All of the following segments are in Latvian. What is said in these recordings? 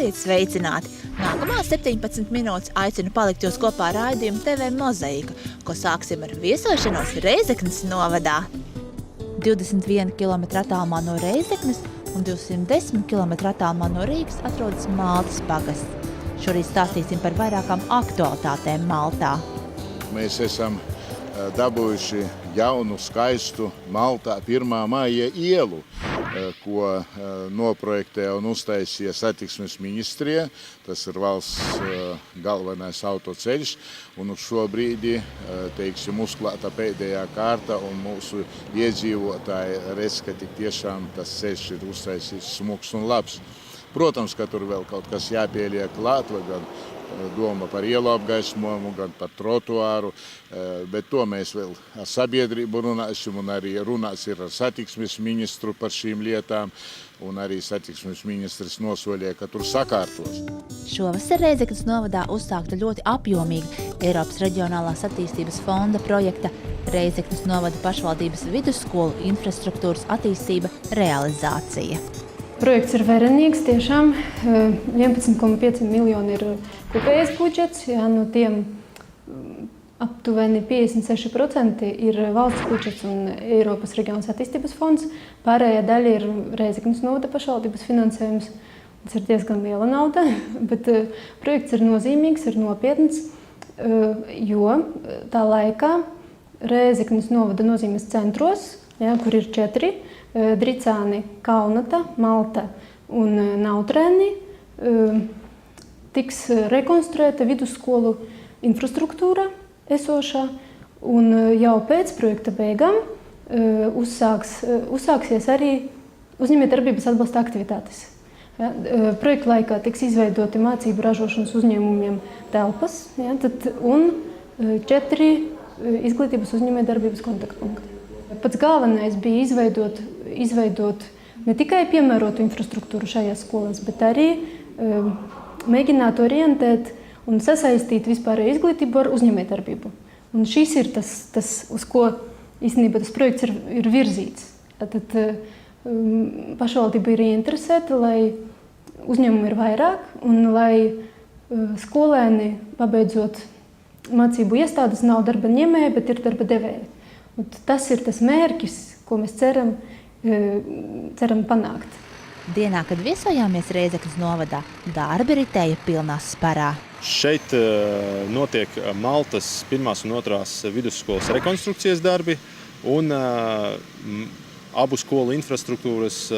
Esiet sveicināti! Nākamās 17 minūtes aicinu palikt jūs kopā ar raidījumu TV Mozaika, ko sāksim ar viesošanos Reizeknes novadā. 21 km attālumā no Reizeknes un 210 km attālumā no Rīgas atrodas Maltas pagasts. Šorīt stāstīsim par vairākām aktualitātēm Maltā. Mēs esam dabūjuši jaunu, skaistu Maltā 1. maija ielu, ko noprojektēja un uztaisīja satiksmes ministrija. Tas ir valsts galvenais autoceļš, un uz šo brīdi, uzklāta pēdējā kārta, un mūsu iedzīvotāji redz, ka tik tiešām tas ceļš ir uztaisīts smuks un labs. Protams, ka tur vēl kaut kas jāpieliek klāt, vai gan doma par ielu apgaismojumu, gan par trotuāru, bet to mēs vēl ar sabiedrību runāsim, un arī runāts ir ar satiksmes ministru par šīm lietām, un arī satiksmes ministrs nosolīja, ka tur sakārtos. Šovasar Reizeknes novadā uzsākta ļoti apjomīga Eiropas Reģionālās attīstības fonda projekta Reizeknes novada pašvaldības vidusskolu infrastruktūras attīstība realizācija. Projekts ir verenīgs, tiešām 11,5 miljoni ir kopējais budžets, no tiem aptuveni 56% ir valsts budžets un Eiropas Reģionālās attīstības fonds, pārējā daļa ir Reizeknes novada pašvaldības finansējums. Tas ir diezgan liela nauda, bet projekts ir nozīmīgs, ir nopietns, jo tā laikā Reizeknes novada nozīmes centros, kur ir 4, Dricāni, Kaunata, Malta un Nautrēni, tiks rekonstruēta vidusskolu infrastruktūra esošā, un jau pēc projekta beigām uzsāksies arī uzņēmējdarbības atbalsta aktivitātes. Projekta laikā tiks izveidoti mācību ražošanas uzņēmumiem telpas, un 4 izglītības uzņēmējdarbības kontaktpunkti. Pats galvenais bija izveidot ne tikai piemērotu infrastruktūru šajās skolās, bet arī mēģināt orientēt un sasaistīt vispārēju izglītību ar uzņēmējdarbību. Un šis ir tas, uz ko īstenībā tas projekts ir virzīts. Tad pašvaldība ir ieinteresēta, lai uzņēmumi ir vairāk un lai skolēni, pabeidzot mācību iestādes, nav darba ņēmēji, bet ir darba devēji. Un tas ir tas mērķis, ko mēs ceram panākt. Dienā, kad viesojāmies Reizeknes novadā, darbi ritēja pilnā sparā. Šeit notiek Maltas 1. un 2. vidusskolas rekonstrukcijas darbi un abu skolu infrastruktūras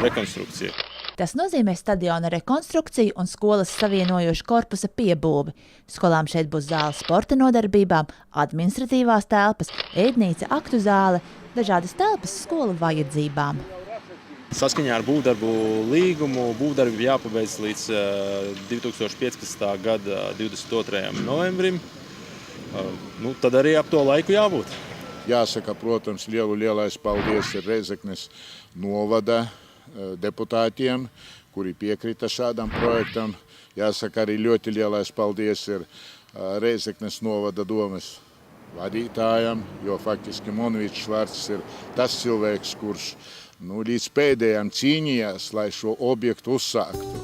rekonstrukcija. Tas nozīmē stadiona rekonstrukciju un skolas savienojošu korpusa piebūvi. Skolām šeit būs zāle sporta nodarbībām, administratīvās telpas, ēdnīca, aktu zāle, dažādas telpas skolu vajadzībām. Saskaņā ar būvdarbu līgumu būvdarbi jāpabeidz līdz 2015. gada 22. novembrim. Tad arī ap to laiku jābūt. Jāsaka, protams, lielais paldies ir Reizeknes novada deputātiem, kuri piekrita šādam projektam. Jāsaka, arī ļoti lielais paldies ir Reizeknes novada domes vadītājam, jo faktiski Monvīts Švarcs ir tas cilvēks, kurš līdz pēdējām cīnījās, lai šo objektu uzsāktu.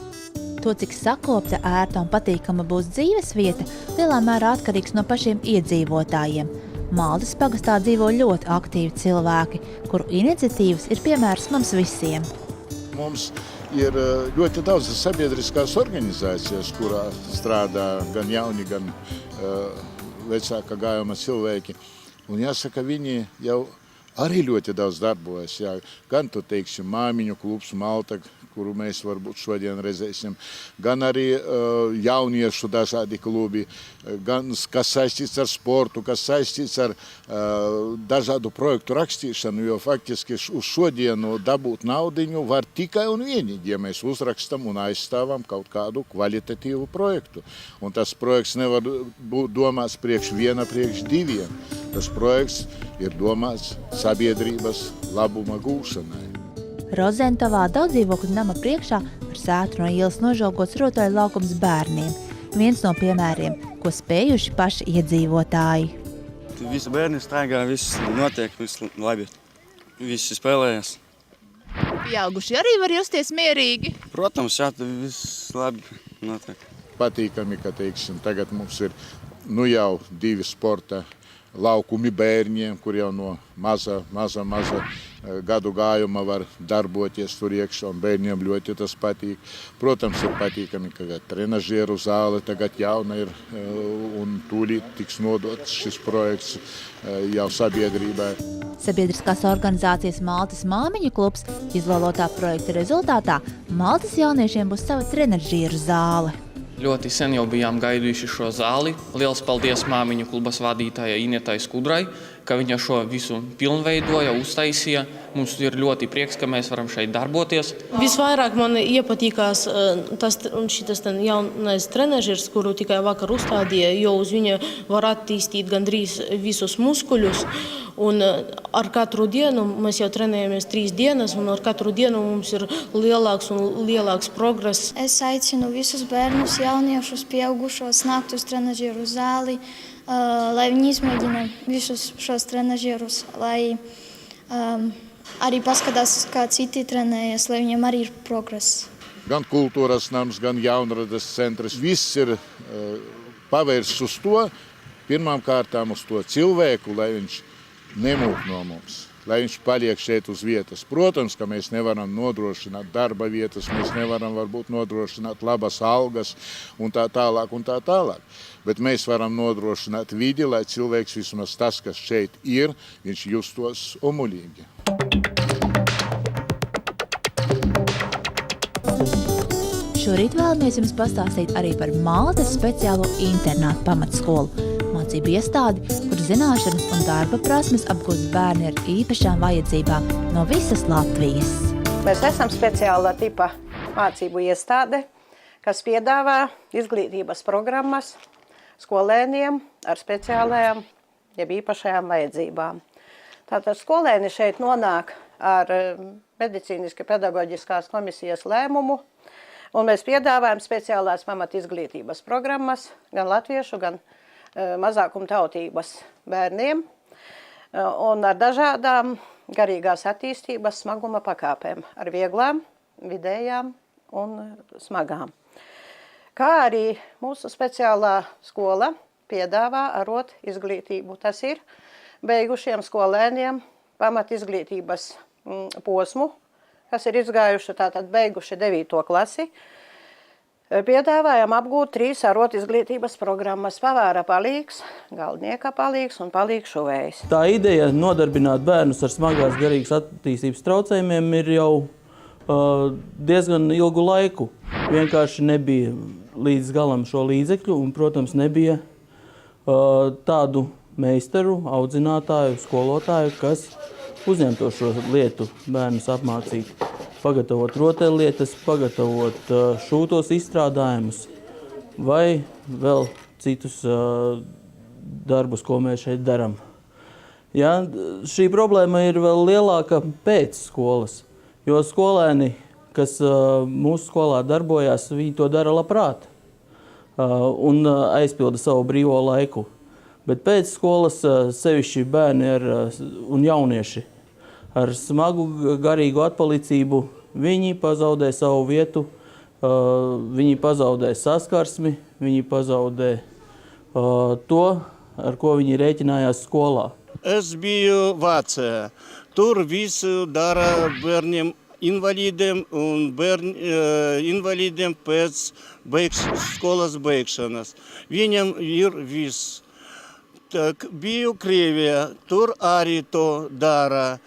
To, cik sakopta, ērta un patīkama būs dzīves vieta, lielā mērā atkarīgs no pašiem iedzīvotājiem. Maltas pagastā dzīvo ļoti aktīvi cilvēki, kuru iniciatīvas ir piemērs mums visiem. Mums ir ļoti daudz sabiedriskās organizācijas, kurā strādā gan jauni, gan vecāka gājuma cilvēki. Un jāsaka, viņi jau arī ļoti daudz darbojas. Gan tu teiksim māmiņu klubs Malta, kuru mēs varbūt šodien redzēsim, gan arī jauniešu dažādi klubi, gan kas saistīts ar sportu, kas saistīts ar dažādu projektu rakstīšanu, jo faktiski uz šodienu dabūt naudiņu var tikai un vienīgi, ja mēs uzrakstam un aizstāvam kaut kādu kvalitatīvu projektu. Un tas projekts nevar būt domāts priekš viena, priekš diviem. Tas projekts ir domāts sabiedrības labuma gūšanai. Rozentovā daudzdzīvokļu nama priekšā ar sētu no ielas nožogots rotaļu laukums bērniem. Viens no piemēriem, ko spējuši paši iedzīvotāji. Visi bērni staigā, viss notiek, viss labi. Visi spēlējas. Pieaugušie arī var justies mierīgi. Protams, jā, tad viss labi notiek. Patīkami, ka teiksim, tagad mums ir jau 2 sporta laukumi bērniem, kur jau no maza gadu gājuma var darboties tur iekšā, un bērniem ļoti tas patīk. Protams, ir patīkami, ka trenažieru zāle tagad jauna ir, un tūlīt tiks nodots šis projekts jau sabiedrībai. Sabiedriskās organizācijas Maltas māmiņu klubs izvēlotā projekta rezultātā Maltas jauniešiem būs sava trenažieru zāle. Ļoti sen jau bijām gaidījuši šo zāli. Liels paldies māmiņu klubas vadītājai Inetai Skudrai, ka viņa šo visu pilnveidoja, uztaisīja. Mums ir ļoti prieks, ka mēs varam šeit darboties. Visvairāk man iepatīkās šis jaunais trenažers, kuru tikai vakar uzstādīja, jo uz viņa var attīstīt gandrīz visus muskuļus. Un ar katru dienu mēs jau trenējamies 3 dienas, un ar katru dienu mums ir lielāks un lielāks progress. Es aicinu visus bērnus, jauniešus, pieaugušos nākt uz trenažieru zāli, lai viņi izmēģina visus šos trenažierus, lai arī paskatās, kā citi trenējas, lai viņiem arī ir progress. Gan kultūras nams, gan jaunradas centrs, viss ir pavērsts uz to, pirmām kārtām uz to cilvēku, lai viņš nemūk no mums, lai viņš paliek šeit uz vietas. Protams, ka mēs nevaram nodrošināt darba vietas, mēs nevaram varbūt nodrošināt labas algas un tā tālāk. Bet mēs varam nodrošināt vidi, lai cilvēks vismaz tas, kas šeit ir, viņš justos omulīgi. Šorīt vēlamies jums pastāstīt arī par Maltas speciālo internātu pamatskolu. Mācību iestādi, kur zināšanas un darba prasmes apgūst bērni ar īpašām vajadzībām no visas Latvijas. Mēs esam speciāla tipa mācību iestāde, kas piedāvā izglītības programmas skolēniem ar speciālajām, jeb īpašajām vajadzībām. Tātad skolēni šeit nonāk ar medicīniski pedagoģiskās komisijas lēmumu, un mēs piedāvājam speciālās pamat izglītības programmas gan latviešu, gan mazākumtautības bērniem un ar dažādām garīgās attīstības smaguma pakāpēm, ar vieglām, vidējām un smagām. Kā arī mūsu speciālā skola piedāvā arot izglītību. Tas ir beigušiem skolēniem pamat izglītības posmu, kas ir izgājuši, tātad beiguši 9. klasi. Piedāvājam apgūt 3 arot izglītības programmas: pavāra palīgs, galdnieka palīgs un palīgs šuvējs. Tā ideja nodarbināt bērnus ar smagās garīgas attīstības traucējumiem ir jau diezgan ilgu laiku. Vienkārši nebija līdz galam šo līdzekļu un, protams, nebija tādu meistaru, audzinātāju, skolotāju, kas uzņemto šo lietu bērnus apmācīt. Pagatavot rotaļlietas, pagatavot šūtos izstrādājumus vai vēl citus darbus, ko mēs šeit darām. Ja, šī problēma ir vēl lielāka pēc skolas, jo skolēni, kas mūsu skolā darbojās, viņi to dara labprāt un aizpilda savu brīvo laiku. Bet pēc skolas sevišķi bērni un jaunieši ar smagu garīgu atpalicību, viņi pazaudē savu vietu, viņi pazaudē saskarsmi, viņi pazaudē to, ar ko viņi rēķinājās skolā. Es biju Vācijā. Tur visu dara bērniem invalīdiem un invalīdiem pēc skolas beigšanas. Viņam ir viss. Biju Krievijā, tur arī to dara.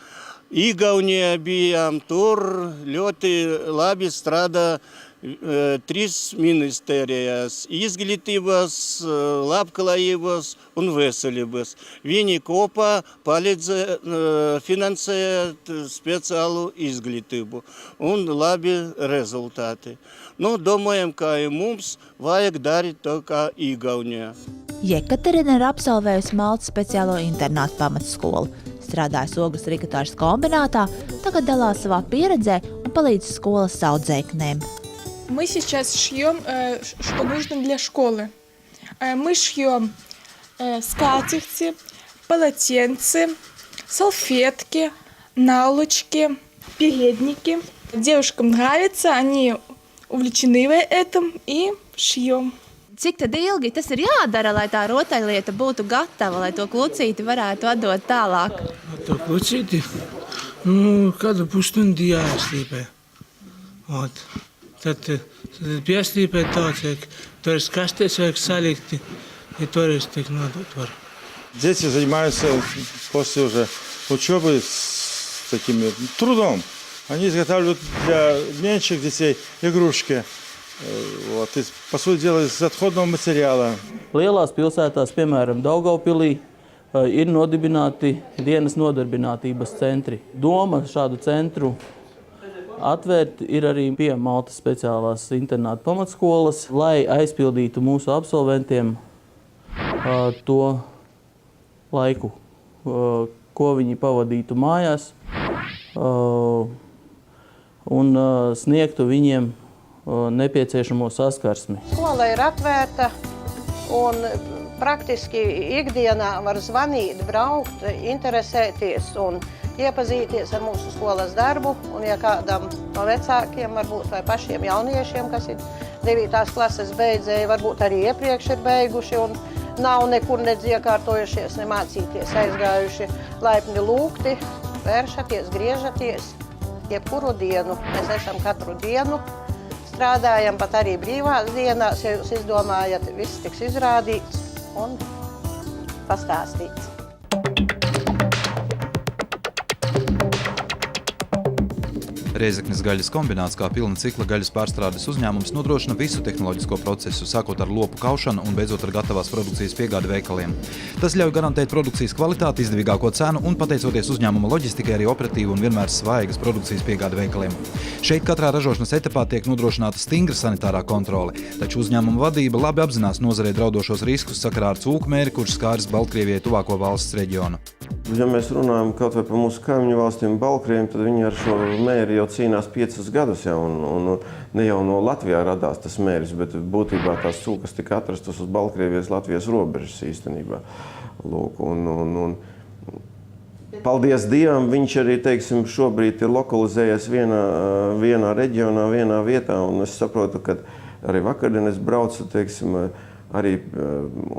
Igaunijā bijām, tur ļoti labi strādā 3 ministērijas - izglītības, labklājības un veselības. Viņi kopā palīdz finansēt speciālu izglītību un labi rezultāti. Domājam, ka mums vajag darīt to kā Igaunijā. Jekaterina ir absolvējusi Maltas speciālo internātu pamatskolu. Strādājas ogles rikatāžas kombinātā, tagad dalās savā pieredzē un palīdz skolas audzēknēm. Мы сейчас шьем, что нужно для школы. Мы шьем скатерти, полотенцы, салфетки, наволочки, передники. Девушкам нравится, они увлечены этим и шьем. Cik tad ilgi tas ir jādara, lai tā rotaļlieta būtu gatava, lai to klucīti varētu atdot tālāk? To klucīti, kādu pusstundu jāslīpē. Tad pieslīpē tā, cik tur kastēs vajag salikti, и тоже так надо. Дети занимаются после уже учебы с таким трудом. Они изготавливают для меньших детей игрушки. Вот, и, по сути дела, из отходного материала. Lielās pilsētās, piemēram, Daugavpilī, ir nodibināti dienas nodarbinātības centri. Doma šādu centru atvērt ir arī pie Maltas speciālās internāta pamatskolas, lai aizpildītu mūsu absolventiem to laiku, ko viņi pavadītu mājās, un sniegtu viņiem nepieciešamo saskarsmi. Skola ir atvērta un praktiski ikdienā var zvanīt, braukt, interesēties un iepazīties ar mūsu skolas darbu. Un ja kādam no vecākiem, varbūt vai pašiem jauniešiem, kas ir 9. klases beidzēji, varbūt arī iepriekš ir beiguši un nav nekur nedz iekārtojušies, ne mācīties, aizgājuši, laipni lūgti, vēršaties, griežaties jebkuru dienu. Mēs esam katru dienu. Strādājam pat arī brīvās dienās, ja jūs izdomājat, viss tiks izrādīts un pastāstīts. Reizeknes gaļas kombināts kā pilna cikla gaļas pārstrādes uzņēmums nodrošina visu tehnoloģisko procesu, sākot ar lopu kaušanu un beidzot ar gatavās produkcijas piegādi veikaliem. Tas ļauj garantēt produkcijas kvalitāti, izdevīgāko cenu un, pateicoties uzņēmuma loģistikai, arī operatīvu un vienmēr svaigas produkcijas piegādi veikaliem. Šeit katrā ražošanas etapā tiek nodrošināta stingra sanitārā kontrole, taču uzņēmuma vadība labi apzinās nozarei draudošos riskus sakarā ar cūku mēri, kurš skāris Baltkrievijai tuvāko valsts reģionu. Ja mēs runājam kaut vai par mūsu kaimiņu valstīm Baltkrieviem, tad viņi ar šo mēri jau cīnās 5 gadus, ja, un ne jau no Latvijā radās tas mēris, bet būtībā tās cūkas tika atrastas uz Baltkrievijas-Latvijas robežas īstenībā. Lūk, paldies Dievam, viņš arī, teiksim, šobrīd ir lokalizējies vienā reģionā, vienā vietā, un es saprotu, ka arī vakardien es braucu, teiksim, arī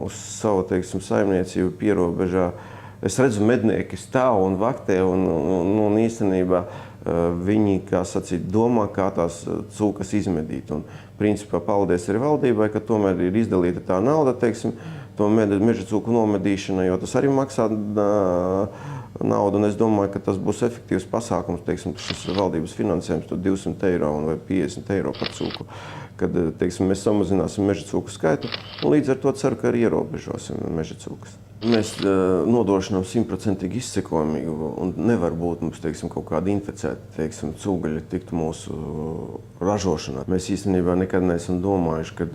uz savu, teiksim, saimniecību pierobežā. Es redzu, mednieki stāv un vaktē, un īstenībā viņi, kā sacīt, domā, kā tās cūkas izmedīt. Un, principā, paldies arī valdībai, ka tomēr ir izdalīta tā nauda, teiksim, to meža cūku nomedīšana, jo tas arī maksā naudu, un es domāju, ka tas būs efektīvs pasākums, teiksim, šis valdības finansējums, to 200 eiro vai 50 eiro par cūku, kad, teiksim, mēs samazināsim meža cūku skaitu, un līdz ar to ceru, ka arī ierobežosim meža cūkas. Mēs nodrošinām 100% izsekojamību, un nevar būt mums, teiksim, kaut kāda inficēta, teiksim, cūgaļa tiktu mūsu ražošanā. Mēs īstenībā nekad neesam domājuši, ka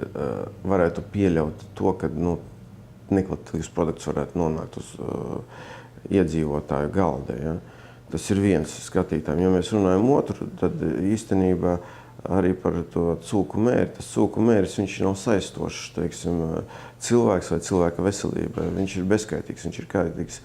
varētu pieļaut to, ka nekvalitatīvs produkts varētu nonākt uz iedzīvotāju galda. Ja? Tas ir viens skatītājiem. Ja mēs runājam otru, tad īstenībā arī par to cūku mēri. Tas cūku mēris, viņš nav saistošs, teiksim, cilvēks vai cilvēka veselībai. Viņš ir bezkaitīgs, viņš ir kaitīgs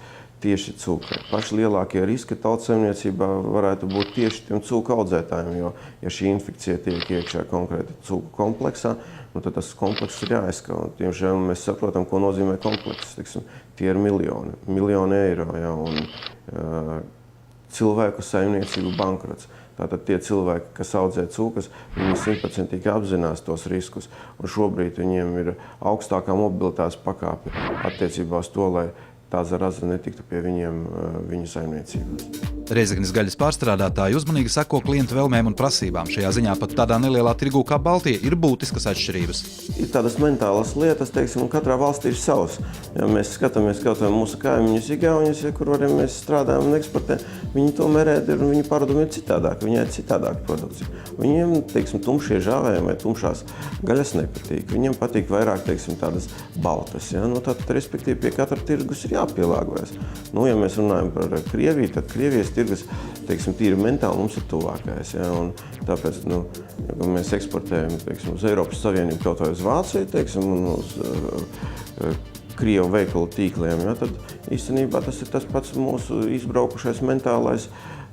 tieši cūkai. Paši lielākie riski tautsaimniecībā varētu būt tieši tiem cūku audzētājiem, jo, ja šī infekcija tiek iekšā konkrēti cūku kompleksā, tad tas komplekss ir jāizskauj. Diemžēl mēs saprotam, ko nozīmē komplekss. Teiksim, tie ir miljoni eiro, ja, un cilvēku saimniecību bankrots. Tātad tie cilvēki, kas audzē cūkas, viņi 100% apzinās tos riskus. Un šobrīd viņiem ir augstākā mobilitātes pakāpe attiecībā uz to, lai tā zaraza netiktu pie viņiem viņu saimniecībās. Reizeknes gaļas pārstrādātāji uzmanīgi seko klientu vēlmēm un prasībām. Šajā ziņā pat tādā nelielā tirgū kā Baltija ir būtiskas atšķirības. Ir tādas mentālas lietas, teiksim, un katrā valstī ir savs. Ja mēs skatāmies kaut vai mūsu kaimiņus Igaunijas, kur arī mēs strādājam un eksportējam, viņi tomēr ēd un viņu paradumi ir citādāk, viņi ēd citādāk produkciju. Viņiem, teiksim, tumšie žāvējumi vai tumšās gaļas nepatīk. Viņiem patīk vairāk, teiksim, tādas baltas. Ja? Tad, respektīvi, pie katra tirgus ir jāpielāgojas. Ja mēs runājam par Krieviju, tad Krievijas tirgus, teiksim, tīri mentāli mums ir tuvākais. Ja? Un tāpēc, ja mēs eksportējam, teiksim, uz Eiropas Savienību kaut vai uz Vāciju, teiksim, un uz Krievu veikalu tīkliem, ja, tad īstenībā tas ir tas pats mūsu izbraukušais mentālais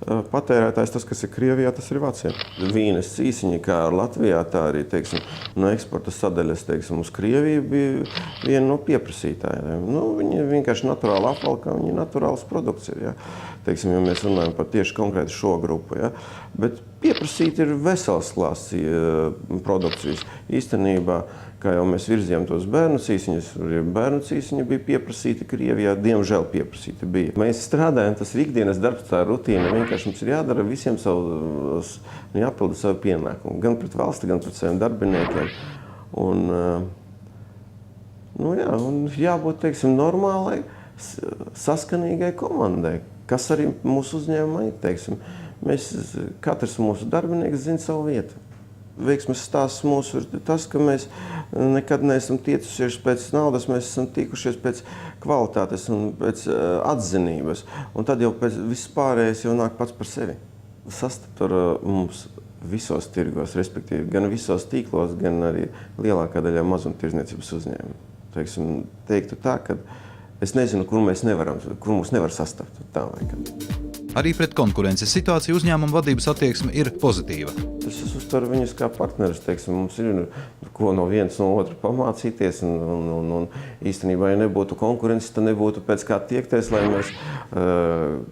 patērētājs, tas, kas ir Krievijā, tas ir Vācijā. Vīnes cīsiņi, kā Latvijā, tā arī, teiksim, no eksporta sadaļas, teiksim, uz Krieviju bija viena no pieprasītājiem. Nu, viņi vienkārši naturāli apvalkā, viņi ir naturāls produkts ir, ja. Teiksim, ja mēs runājam par tieši konkrēti šo grupu, ja. Bet pieprasīt ir vesels klāsts produkcijas. Īstenībā, kā jau mēs virzījām tos bērnu cīsiņus, bērnu cīsiņi bija pieprasīti Krievijā, diemžēl pieprasīti bija. Mēs strādājam, tas ir ikdienas darbs, tā rutīna, vienkārši mums ir jādara visiem jāpilda savu pienākumu, gan pret valsti, gan pret saviem darbiniekiem. Un, nu jā, un jābūt, teiksim, normālai, saskanīgai komandai, kas arī mūsu uzņēmumā ir, teiksim. Katrs mūsu darbinieks zina savu vietu. Veiksmes stāsts mūsu ir tas, ka mēs nekad neesam tiecušies pēc naudas, mēs esam tikušies pēc kvalitātes un pēc atzinības. Un tad jau viss pārējais jau nāk pats par sevi. Sastapt ar mums visos tirgos, respektīvi gan visos tīklos, gan arī lielākā daļā mazumtirdzniecības uzņēmumu. Teiktu tā, ka es nezinu, kur mums nevar sastapt. Tā vajag. Arī pret konkurences situāciju uzņēmuma vadības attieksme ir pozitīva. Es uztveru viņus kā partnerus, teiksim, mums ir ko no viens no otru pamācīties, un īstenībā, ja nebūtu konkurences, tad nebūtu pēc kā tiekties, lai mēs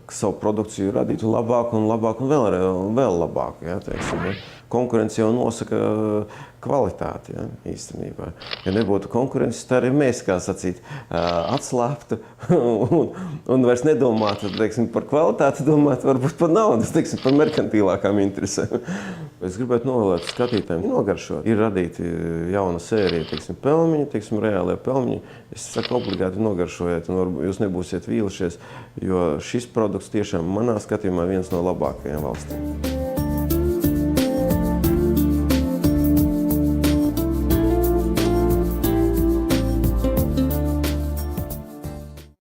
savu produkciju radītu labāku un labāku un vēl labāku, ja, teiksim, ja. Konkurence jau nosaka kvalitāti, ja, īstenībā. Ja nebūtu konkurences, tad arī mēs, kā sacīt, atslāptu un vairs nedomātu, teiksim, par kvalitāti, domātu varbūt par naudas, teiksim, par merkantīlākām interesēm. Es gribētu novēlēt skatītājiem nogaršot. Ir radīti jauna sērija, teiksim, pelmiņi, teiksim, reālie pelmiņi. Es saku, obligāti nogaršojiet, un varbūt jūs nebūsiet vīlušies, jo šis produkts tiešām manā skatījumā viens no labākajiem valstī.